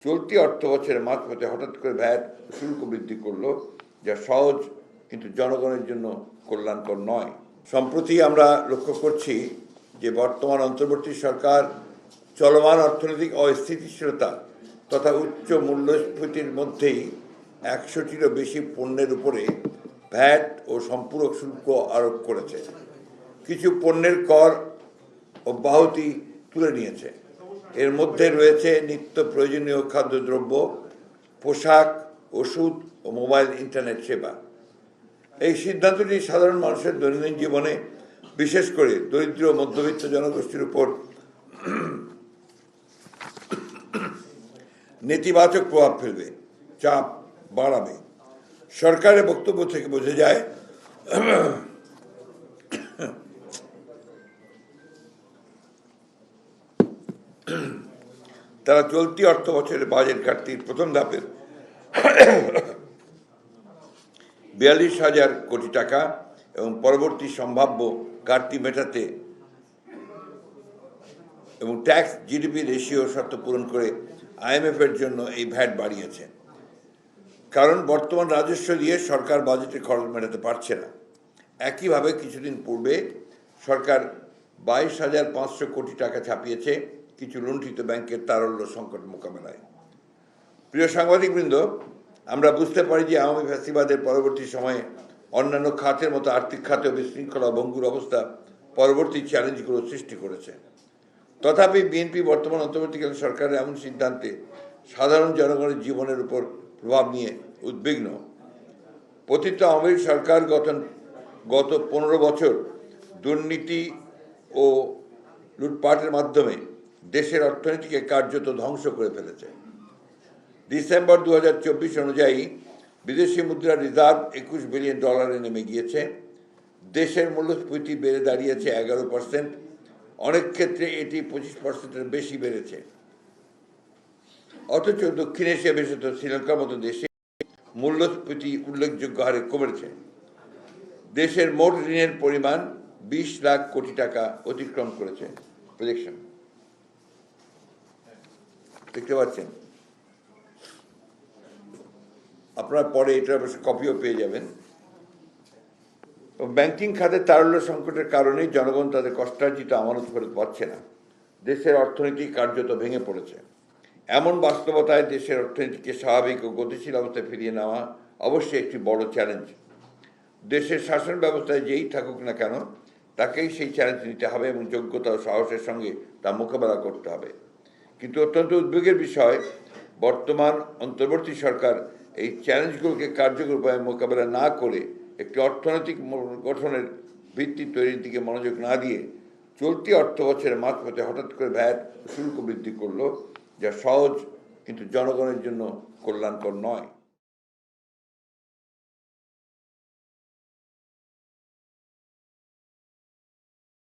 চলতি অর্থ বছরের মাঝপথে হঠাৎ করে ভ্যাট শুল্ক বৃদ্ধি করলো, যা সহজ কিন্তু জনগণের জন্য কল্যাণকর নয়। সম্প্রতি আমরা লক্ষ্য করছি যে বর্তমান অন্তর্বর্তী সরকার চলমান অর্থনৈতিক অস্থিতিশীলতা তথা উচ্চ মূল্যস্ফীতির মধ্যেই 100টিরও বেশি পণ্যের উপরে ভ্যাট ও সম্পূরক শুল্ক আরোপ করেছে। কিছু পণ্যের কর অব্যাহতি তুলে নিয়েছে। এর মধ্যে রয়েছে নিত্য প্রয়োজনীয় খাদ্যদ্রব্য, পোশাক, ওষুধ ও মোবাইল ইন্টারনেট সেবা। এই সিদ্ধান্তটি সাধারণ মানুষের দৈনন্দিন জীবনে, বিশেষ করে দরিদ্র মধ্যবিত্ত জনগোষ্ঠীর উপর নেতিবাচক প্রভাব ফেলবে, চাপ বাড়াবে। সরকারের বক্তব্য থেকে বোঝা যায় তারা চলতি অর্থ বছরের বাজেট ঘাটতির প্রথম ধাপের 42,000 কোটি টাকা এবং পরবর্তী সম্ভাব্য ঘাটতি মেটাতে এবং ট্যাক্স জিডিপি রেশিও শর্ত পূরণ করে IMF এর জন্য এই ভ্যাট বাড়িয়েছে। কারণ বর্তমান রাজস্ব দিয়ে সরকার বাজেটে খরচ মেটাতে পারছে না। একইভাবে কিছুদিন পূর্বে সরকার 22,500 কোটি টাকা ছাপিয়েছে কিছু লুণ্ঠিত ব্যাংকের তারল্য সংকট মোকাবেলায়। প্রিয় সাংবাদিকবৃন্দ, আমরা বুঝতে পারি যে আওয়ামী ফ্যাসিবাদের পরবর্তী সময়ে অন্যান্য খাতের মতো আর্থিক খাতেও বিশৃঙ্খলা ভঙ্গুর অবস্থা পরবর্তী চ্যালেঞ্জগুলো সৃষ্টি করেছে। তথাপি বিএনপি বর্তমান অন্তর্বর্তীকালীন সরকারের এমন সিদ্ধান্তে সাধারণ জনগণের জীবনের উপর প্রভাব নিয়ে উদ্বিগ্ন। পতিত আওয়ামী লীগ সরকার গত 15 বছর দুর্নীতি ও লুটপাটের মাধ্যমে দেশের অর্থনীতিকে কার্যত ধ্বংস করে ফেলেছে। ডিসেম্বর 2024 অনুযায়ী বিদেশি মুদ্রার রিজার্ভ $21 বিলিয়ন নেমে গিয়েছে। দেশের মূল্যস্ফীতি বেড়ে দাঁড়িয়েছে 11%, অনেক ক্ষেত্রে এটি 25%-এর বেশি বেড়েছে। অথচ দক্ষিণ এশিয়া বিশেষত শ্রীলঙ্কার মতো দেশে মূল্যস্ফীতি উল্লেখযোগ্য হারে কমেছে। দেশের মোট ঋণের পরিমাণ 20 লাখ কোটি টাকা অতিক্রম করেছে। প্রজেকশন দেখতে পাচ্ছেন আপনারা, পরে এটার অবশ্য কপিও পেয়ে যাবেন। ব্যাংকিং খাতের তারল্য সংকটের কারণেই জনগণ তাদের কষ্টার্জিত আমানত ফেরত পাচ্ছে না। দেশের অর্থনীতি কার্যত ভেঙে পড়েছে। এমন বাস্তবতায় দেশের অর্থনীতিকে স্বাভাবিক ও গতিশীল অবস্থায় ফিরিয়ে নেওয়া অবশ্যই একটি বড় চ্যালেঞ্জ। দেশের শাসন ব্যবস্থায় যেই থাকুক না কেন, তাকেই সেই চ্যালেঞ্জ নিতে হবে এবং যোগ্যতা ও সাহসের সঙ্গে তা মোকাবেলা করতে হবে। কিন্তু অত্যন্ত উদ্বেগের বিষয়, বর্তমান অন্তর্বর্তী সরকার এই চ্যালেঞ্জগুলোকে কার্যকর উপায়ে মোকাবেলা না করে একটি অর্থনৈতিক গঠনের ভিত্তি তৈরির দিকে মনোযোগ না দিয়ে চলতি অর্থ বছরের মাঝপথে হঠাৎ করে ভ্যাট শুল্ক বৃদ্ধি করলো, যা সহজ কিন্তু জনগণের জন্য কল্যাণকর নয়।